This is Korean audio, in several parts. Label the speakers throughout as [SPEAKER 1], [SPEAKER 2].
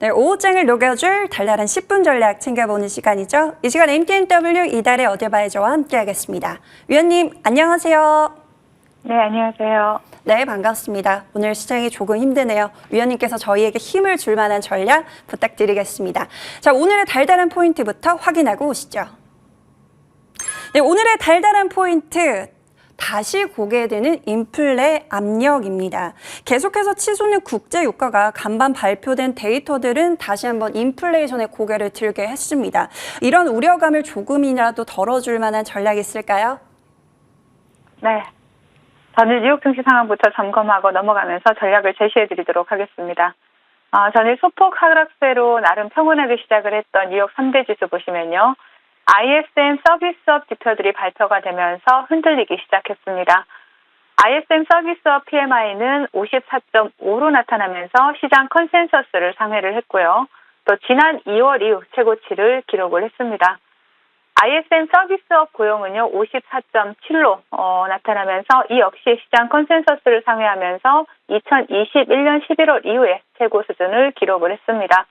[SPEAKER 1] 네, 오후장을 녹여줄 달달한 10분 전략 챙겨보는 시간이죠. 이 시간 MTNW 이달의 어드바이저와 함께하겠습니다. 위원님, 안녕하세요.
[SPEAKER 2] 네, 안녕하세요.
[SPEAKER 1] 네, 반갑습니다. 오늘 시장이 조금 힘드네요. 위원님께서 저희에게 힘을 줄 만한 전략 부탁드리겠습니다. 자, 오늘의 달달한 포인트부터 확인하고 오시죠. 네, 오늘의 달달한 포인트. 다시 보게 되는 인플레 압력입니다. 계속해서 치솟는 국제 유가가 간밤 발표된 데이터들은 다시 한번 인플레이션의 고개를 들게 했습니다. 이런 우려감을 조금이라도 덜어줄 만한 전략이 있을까요?
[SPEAKER 2] 네. 전일 뉴욕 증시 상황부터 점검하고 넘어가면서 전략을 제시해 드리도록 하겠습니다. 전일 소폭 하락세로 나름 평온하게 시작을 했던 뉴욕 3대 지수 보시면요. ISM 서비스업 지표들이 발표가 되면서 흔들리기 시작했습니다. ISM 서비스업 PMI는 54.5로 나타나면서 시장 컨센서스를 상회를 했고요. 또 지난 2월 이후 최고치를 기록을 했습니다. ISM 서비스업 고용은요 54.7로 나타나면서 이 역시 시장 컨센서스를 상회하면서 2021년 11월 이후에 최고 수준을 기록을 했습니다.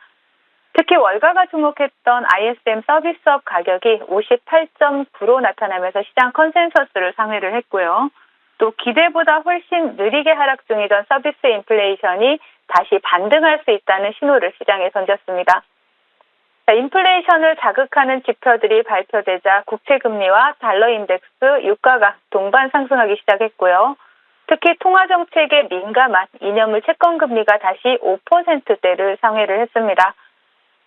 [SPEAKER 2] 특히 월가가 주목했던 ISM 서비스업 가격이 58.9로 나타나면서 시장 컨센서스를 상회를 했고요. 또 기대보다 훨씬 느리게 하락 중이던 서비스 인플레이션이 다시 반등할 수 있다는 신호를 시장에 던졌습니다. 자, 인플레이션을 자극하는 지표들이 발표되자 국채금리와 달러 인덱스, 유가가 동반 상승하기 시작했고요. 특히 통화정책에 민감한 이념물 채권금리가 다시 5%대를 상회를 했습니다.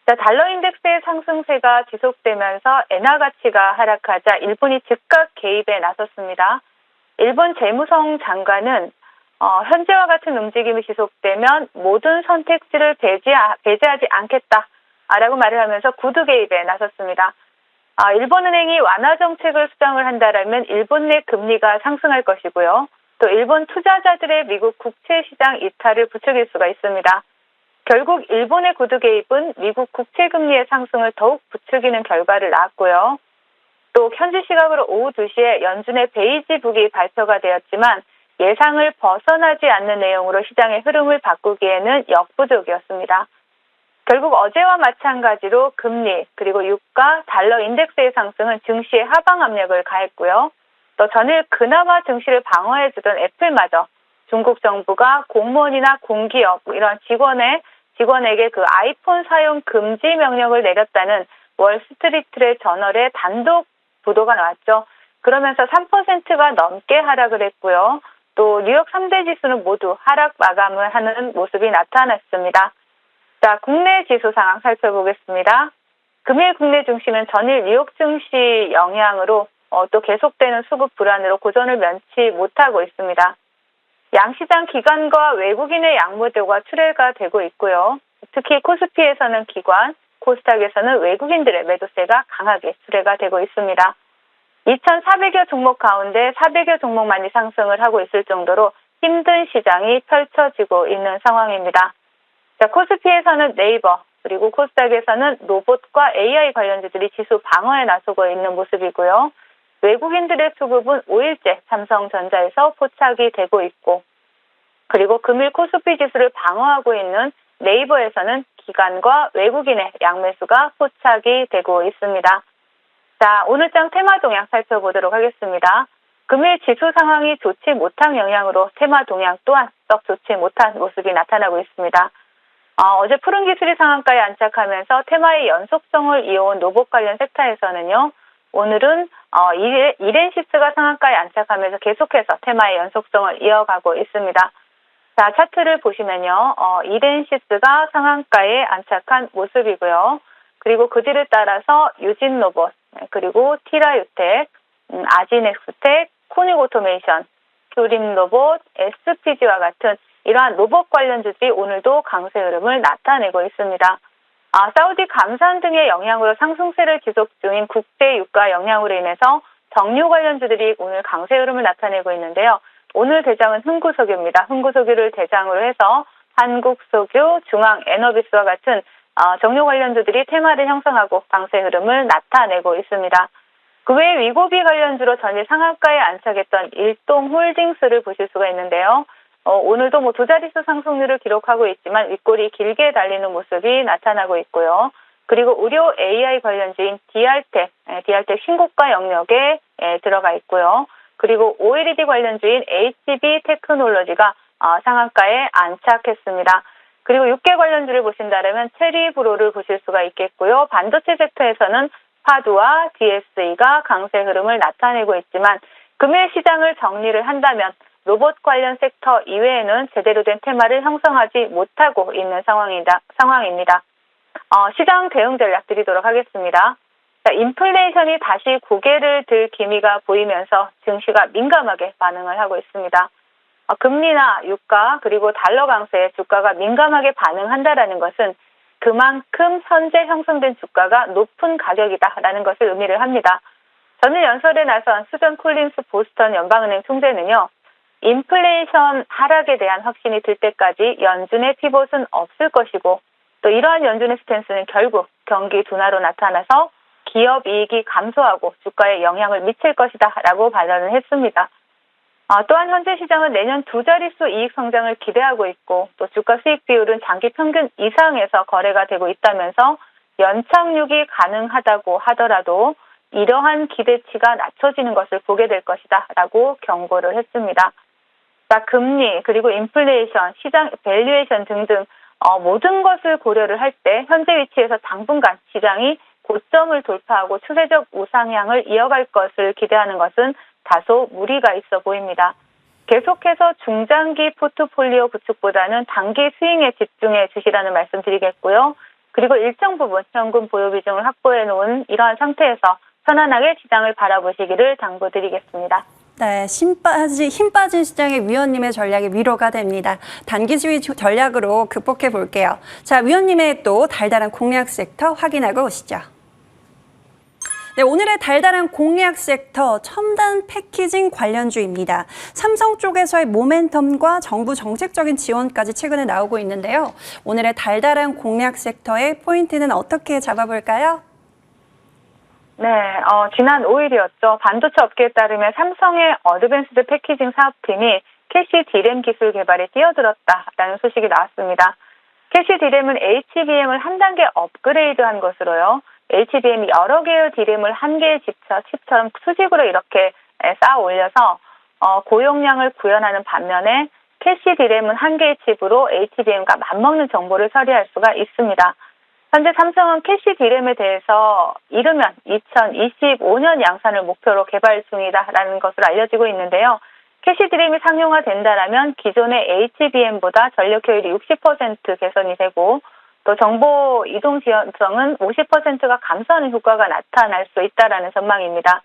[SPEAKER 2] 자, 달러 인덱스의 상승세가 지속되면서 엔화 가치가 하락하자 일본이 즉각 개입에 나섰습니다. 일본 재무성 장관은 현재와 같은 움직임이 지속되면 모든 선택지를 배제하지 않겠다라고 말을 하면서 구두 개입에 나섰습니다. 일본은행이 완화 정책을 수정을 한다라면 일본 내 금리가 상승할 것이고요. 또 일본 투자자들의 미국 국채 시장 이탈을 부추길 수가 있습니다. 결국 일본의 구두 개입은 미국 국채 금리의 상승을 더욱 부추기는 결과를 낳았고요. 또 현지 시각으로 오후 2시에 연준의 베이지북이 발표가 되었지만 예상을 벗어나지 않는 내용으로 시장의 흐름을 바꾸기에는 역부족이었습니다. 결국 어제와 마찬가지로 금리 그리고 유가, 달러 인덱스의 상승은 증시에 하방 압력을 가했고요. 또 전일 그나마 증시를 방어해주던 애플마저 중국 정부가 공무원이나 공기업 이런 직원에게 그 아이폰 사용 금지 명령을 내렸다는 월스트리트의 저널에 단독 보도가 나왔죠. 그러면서 3%가 넘게 하락을 했고요. 또 뉴욕 3대 지수는 모두 하락 마감을 하는 모습이 나타났습니다. 자, 국내 지수 상황 살펴보겠습니다. 금일 국내 증시는 전일 뉴욕 증시 영향으로 또 계속되는 수급 불안으로 고전을 면치 못하고 있습니다. 양시장 기관과 외국인의 양모대가 출회가 되고 있고요. 특히 코스피에서는 기관, 코스닥에서는 외국인들의 매도세가 강하게 출회가 되고 있습니다. 2,400여 종목 가운데 400여 종목만이 상승을 하고 있을 정도로 힘든 시장이 펼쳐지고 있는 상황입니다. 자, 코스피에서는 네이버, 그리고 코스닥에서는 로봇과 AI 관련주들이 지수 방어에 나서고 있는 모습이고요. 외국인들의 수급은 5일째 삼성전자에서 포착이 되고 있고, 그리고 금일 코스피 지수를 방어하고 있는 네이버에서는 기관과 외국인의 양매수가 포착이 되고 있습니다. 자, 오늘장 테마 동향 살펴보도록 하겠습니다. 금일 지수 상황이 좋지 못한 영향으로 테마 동향 또한 썩 좋지 못한 모습이 나타나고 있습니다. 어제 푸른 기술이 상한가에 안착하면서 테마의 연속성을 이어온 로봇 관련 섹터에서는요. 오늘은 이렌시스가 상한가에 안착하면서 계속해서 테마의 연속성을 이어가고 있습니다. 자, 차트를 보시면요. 이렌시스가 상한가에 안착한 모습이고요. 그리고 그 뒤를 따라서 유진로봇, 그리고 티라유텍, 아지넥스텍, 코닉 오토메이션, 교림로봇, SPG와 같은 이러한 로봇 관련주들이 오늘도 강세 흐름을 나타내고 있습니다. 사우디 감산 등의 영향으로 상승세를 지속 중인 국제 유가 영향으로 인해서 정유 관련주들이 오늘 강세 흐름을 나타내고 있는데요. 오늘 대장은 흥구석유입니다. 흥구석유를 대장으로 해서 한국석유, 중앙에너비스와 같은 정유 관련주들이 테마를 형성하고 강세 흐름을 나타내고 있습니다. 그 외에 위고비 관련주로 전일 상한가에 안착했던 일동홀딩스를 보실 수가 있는데요. 오늘도 뭐 두 자릿수 상승률을 기록하고 있지만 윗골이 길게 달리는 모습이 나타나고 있고요. 그리고 의료 AI 관련주인 디알텍 신고가 영역에 들어가 있고요. 그리고 OLED 관련주인 HB 테크놀로지가 상한가에 안착했습니다. 그리고 6개 관련주를 보신다면 체리브로를 보실 수가 있겠고요. 반도체 섹터에서는 파두와 DSE가 강세 흐름을 나타내고 있지만 금일 시장을 정리를 한다면 로봇 관련 섹터 이외에는 제대로 된 테마를 형성하지 못하고 있는 상황입니다. 시장 대응 전략 드리도록 하겠습니다. 자, 인플레이션이 다시 고개를 들 기미가 보이면서 증시가 민감하게 반응을 하고 있습니다. 금리나 유가 그리고 달러 강세에 주가가 민감하게 반응한다라는 것은 그만큼 현재 형성된 주가가 높은 가격이다라는 것을 의미를 합니다. 전일 연설에 나선 수전 콜린스 보스턴 연방은행 총재는요. 인플레이션 하락에 대한 확신이 들 때까지 연준의 피봇은 없을 것이고 또 이러한 연준의 스탠스는 결국 경기 둔화로 나타나서 기업 이익이 감소하고 주가에 영향을 미칠 것이다 라고 발언을 했습니다. 또한 현재 시장은 내년 두 자릿수 이익 성장을 기대하고 있고 또 주가 수익 비율은 장기 평균 이상에서 거래가 되고 있다면서 연착륙이 가능하다고 하더라도 이러한 기대치가 낮춰지는 것을 보게 될 것이다 라고 경고를 했습니다. 자, 금리 그리고 인플레이션, 시장 밸류에이션 등등 모든 것을 고려를 할 때 현재 위치에서 당분간 시장이 고점을 돌파하고 추세적 우상향을 이어갈 것을 기대하는 것은 다소 무리가 있어 보입니다. 계속해서 중장기 포트폴리오 구축보다는 단기 스윙에 집중해 주시라는 말씀 드리겠고요. 그리고 일정 부분 현금 보유 비중을 확보해 놓은 이러한 상태에서 편안하게 시장을 바라보시기를 당부드리겠습니다.
[SPEAKER 1] 네, 힘 빠진 시장의 위원님의 전략이 위로가 됩니다. 단기 수익 전략으로 극복해 볼게요. 자, 위원님의 또 달달한 공략 섹터 확인하고 오시죠. 네, 오늘의 달달한 공략 섹터 첨단 패키징 관련주입니다. 삼성 쪽에서의 모멘텀과 정부 정책적인 지원까지 최근에 나오고 있는데요. 오늘의 달달한 공략 섹터의 포인트는 어떻게 잡아볼까요?
[SPEAKER 2] 네, 지난 5일이었죠. 반도체 업계에 따르면 삼성의 어드밴스드 패키징 사업팀이 캐시 D램 기술 개발에 뛰어들었다라는 소식이 나왔습니다. 캐시 D램은 HBM을 한 단계 업그레이드한 것으로요. HBM이 여러 개의 D램을 한 개의 칩처럼 수직으로 이렇게 쌓아 올려서 고용량을 구현하는 반면에 캐시 D램은 한 개의 칩으로 HBM과 맞먹는 정보를 처리할 수가 있습니다. 현재 삼성은 캐시 D램에 대해서 이르면 2025년 양산을 목표로 개발 중이다라는 것으로 알려지고 있는데요. 캐시 D램이 상용화된다라면 기존의 HBM보다 전력 효율이 60% 개선이 되고 또 정보 이동 지연성은 50%가 감소하는 효과가 나타날 수 있다라는 전망입니다.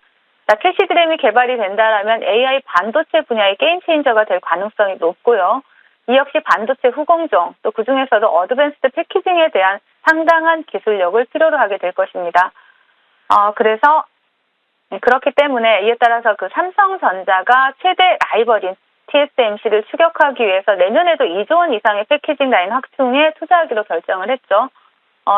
[SPEAKER 2] 자, 캐시 D램이 개발이 된다라면 AI 반도체 분야의 게임 체인저가 될 가능성이 높고요. 이 역시 반도체 후공정 또 그중에서도 어드밴스드 패키징에 대한 상당한 기술력을 필요로 하게 될 것입니다. 그래서 그렇기 때문에 이에 따라서 그 삼성전자가 최대 라이벌인 TSMC를 추격하기 위해서 내년에도 2조 원 이상의 패키징 라인 확충에 투자하기로 결정을 했죠.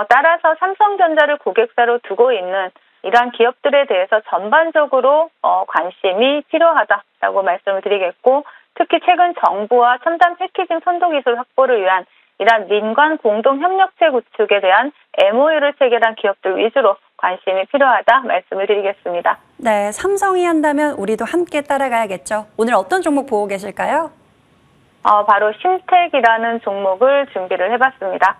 [SPEAKER 2] 따라서 삼성전자를 고객사로 두고 있는 이러한 기업들에 대해서 전반적으로 관심이 필요하다라고 말씀을 드리겠고 특히 최근 정부와 첨단 패키징 선도기술 확보를 위한 이러한 민관 공동 협력체 구축에 대한 MOU를 체결한 기업들 위주로 관심이 필요하다 말씀을 드리겠습니다.
[SPEAKER 1] 네, 삼성이 한다면 우리도 함께 따라가야겠죠. 오늘 어떤 종목 보고 계실까요?
[SPEAKER 2] 바로 심텍이라는 종목을 준비를 해봤습니다.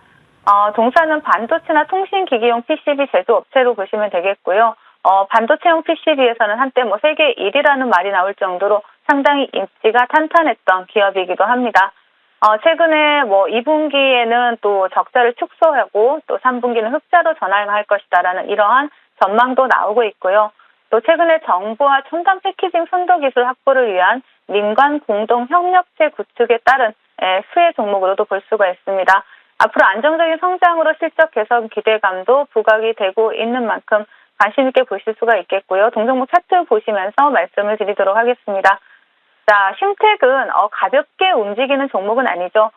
[SPEAKER 2] 동사는 반도체나 통신기기용 PCB 제조업체로 보시면 되겠고요. 반도체용 PCB에서는 한때 세계 1위라는 말이 나올 정도로 상당히 입지가 탄탄했던 기업이기도 합니다. 최근에 2분기에는 또 적자를 축소하고 또 3분기는 흑자로 전환할 것이다라는 이러한 전망도 나오고 있고요. 또 최근에 정부와 첨단 패키징 선도 기술 확보를 위한 민관 공동 협력체 구축에 따른 수혜 종목으로도 볼 수가 있습니다. 앞으로 안정적인 성장으로 실적 개선 기대감도 부각이 되고 있는 만큼 관심 있게 보실 수가 있겠고요. 동종목 차트 보시면서 말씀을 드리도록 하겠습니다. 자, 심텍은 가볍게 움직이는 종목은 아니죠.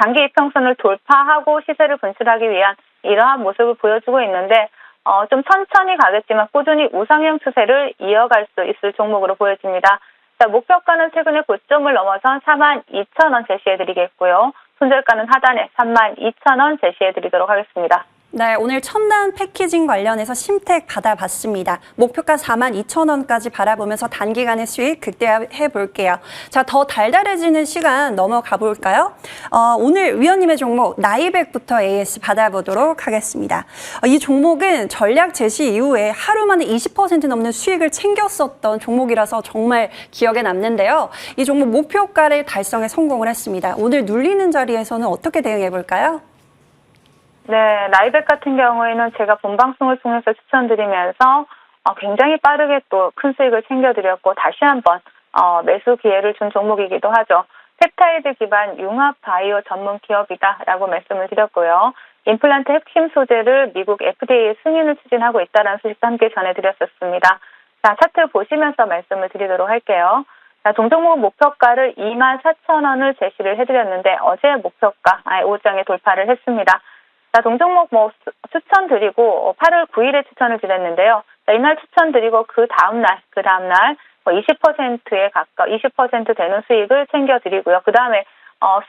[SPEAKER 2] 장기 이평선을 돌파하고 시세를 분출하기 위한 이러한 모습을 보여주고 있는데 좀 천천히 가겠지만 꾸준히 우상향 추세를 이어갈 수 있을 종목으로 보여집니다. 자, 목표가는 최근에 고점을 넘어선 42,000원 제시해드리겠고요. 손절가는 하단에 32,000원 제시해드리도록 하겠습니다.
[SPEAKER 1] 네, 오늘 첨단 패키징 관련해서 심택 받아봤습니다. 목표가 42,000원까지 바라보면서 단기간의 수익 극대화해 볼게요. 자, 더 달달해지는 시간 넘어가 볼까요? 오늘 위원님의 종목 나이백부터 AS 받아보도록 하겠습니다. 이 종목은 전략 제시 이후에 하루 만에 20% 넘는 수익을 챙겼었던 종목이라서 정말 기억에 남는데요. 이 종목 목표가를 달성에 성공을 했습니다. 오늘 눌리는 자리에서는 어떻게 대응해 볼까요?
[SPEAKER 2] 네, 나이백 같은 경우에는 제가 본방송을 통해서 추천드리면서 굉장히 빠르게 또 큰 수익을 챙겨드렸고 다시 한번 매수 기회를 준 종목이기도 하죠. 펩타이드 기반 융합 바이오 전문 기업이다라고 말씀을 드렸고요. 임플란트 핵심 소재를 미국 FDA에 승인을 추진하고 있다는 소식도 함께 전해드렸었습니다. 자, 차트 보시면서 말씀을 드리도록 할게요. 자, 동종목 목표가를 24,000원을 제시를 해드렸는데 어제 목표가 5장에 돌파를 했습니다. 자, 동종목 추천드리고 8월 9일에 추천을 드렸는데요. 자, 이날 추천드리고 그 다음날 20%에 가까워 20% 되는 수익을 챙겨드리고요. 그 다음에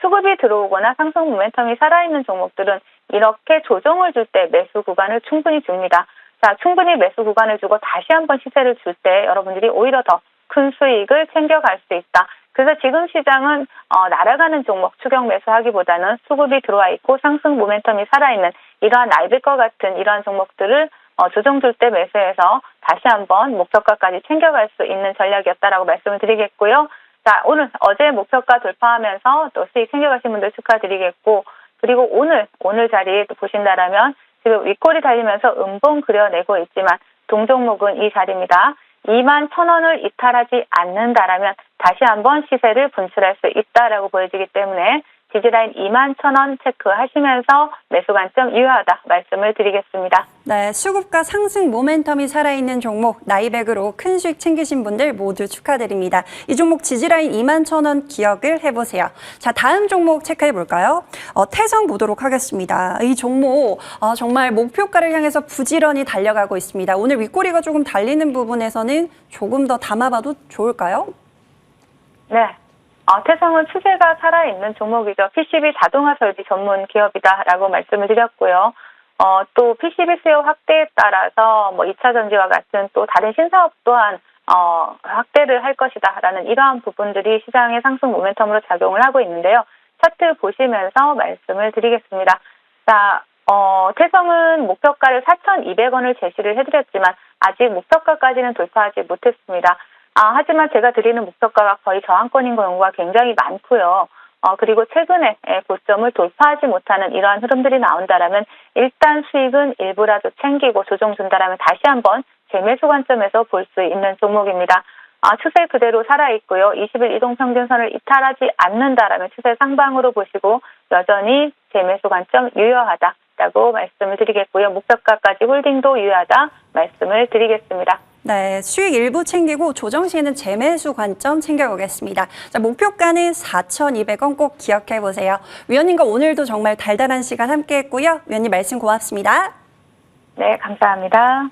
[SPEAKER 2] 수급이 들어오거나 상승 모멘텀이 살아있는 종목들은 이렇게 조정을 줄 때 매수 구간을 충분히 줍니다. 자, 충분히 매수 구간을 주고 다시 한번 시세를 줄 때 여러분들이 오히려 더 큰 수익을 챙겨갈 수 있다. 그래서 지금 시장은 날아가는 종목 추격 매수하기보다는 수급이 들어와 있고 상승 모멘텀이 살아있는 이러한 나이백과 같은 이러한 종목들을 조정 줄 때 매수해서 다시 한번 목표가까지 챙겨갈 수 있는 전략이었다라고 말씀을 드리겠고요. 자, 어제 목표가 돌파하면서 또 수익 챙겨가신 분들 축하드리겠고, 그리고 오늘 자리 또 보신다라면 지금 윗골이 달리면서 음봉 그려내고 있지만 동종목은 이 자리입니다. 21,000원을 이탈하지 않는다라면 다시 한번 시세를 분출할 수 있다라고 보여지기 때문에 지지라인 21,000원 체크하시면서 매수 관점 유효하다 말씀을 드리겠습니다.
[SPEAKER 1] 네, 수급과 상승 모멘텀이 살아있는 종목 나이백으로 큰 수익 챙기신 분들 모두 축하드립니다. 이 종목 지지라인 21,000원 기억을 해보세요. 자, 다음 종목 체크해 볼까요? 태성 보도록 하겠습니다. 이 종목 정말 목표가를 향해서 부지런히 달려가고 있습니다. 오늘 윗꼬리가 조금 달리는 부분에서는 조금 더 담아봐도 좋을까요?
[SPEAKER 2] 네. 태성은 추세가 살아있는 종목이죠. PCB 자동화 설비 전문 기업이다라고 말씀을 드렸고요. 또 PCB 수요 확대에 따라서 2차 전지와 같은 또 다른 신사업 또한 확대를 할 것이다라는 이러한 부분들이 시장의 상승 모멘텀으로 작용을 하고 있는데요. 차트 보시면서 말씀을 드리겠습니다. 자, 태성은 목표가를 4,200원을 제시를 해드렸지만 아직 목표가까지는 돌파하지 못했습니다. 하지만 제가 드리는 목표가가 거의 저항권인 경우가 굉장히 많고요. 그리고 최근에 고점을 돌파하지 못하는 이러한 흐름들이 나온다라면 일단 수익은 일부라도 챙기고 조정 준다라면 다시 한번 재매수 관점에서 볼 수 있는 종목입니다. 추세 그대로 살아있고요. 20일 이동평균선을 이탈하지 않는다라면 추세 상방으로 보시고 여전히 재매수 관점 유효하다라고 말씀을 드리겠고요. 목표가까지 홀딩도 유효하다 말씀을 드리겠습니다.
[SPEAKER 1] 네, 수익 일부 챙기고 조정 시에는 재매수 관점 챙겨보겠습니다. 자, 목표가는 4,200원 꼭 기억해 보세요. 위원님과 오늘도 정말 달달한 시간 함께 했고요. 위원님 말씀 고맙습니다.
[SPEAKER 2] 네, 감사합니다.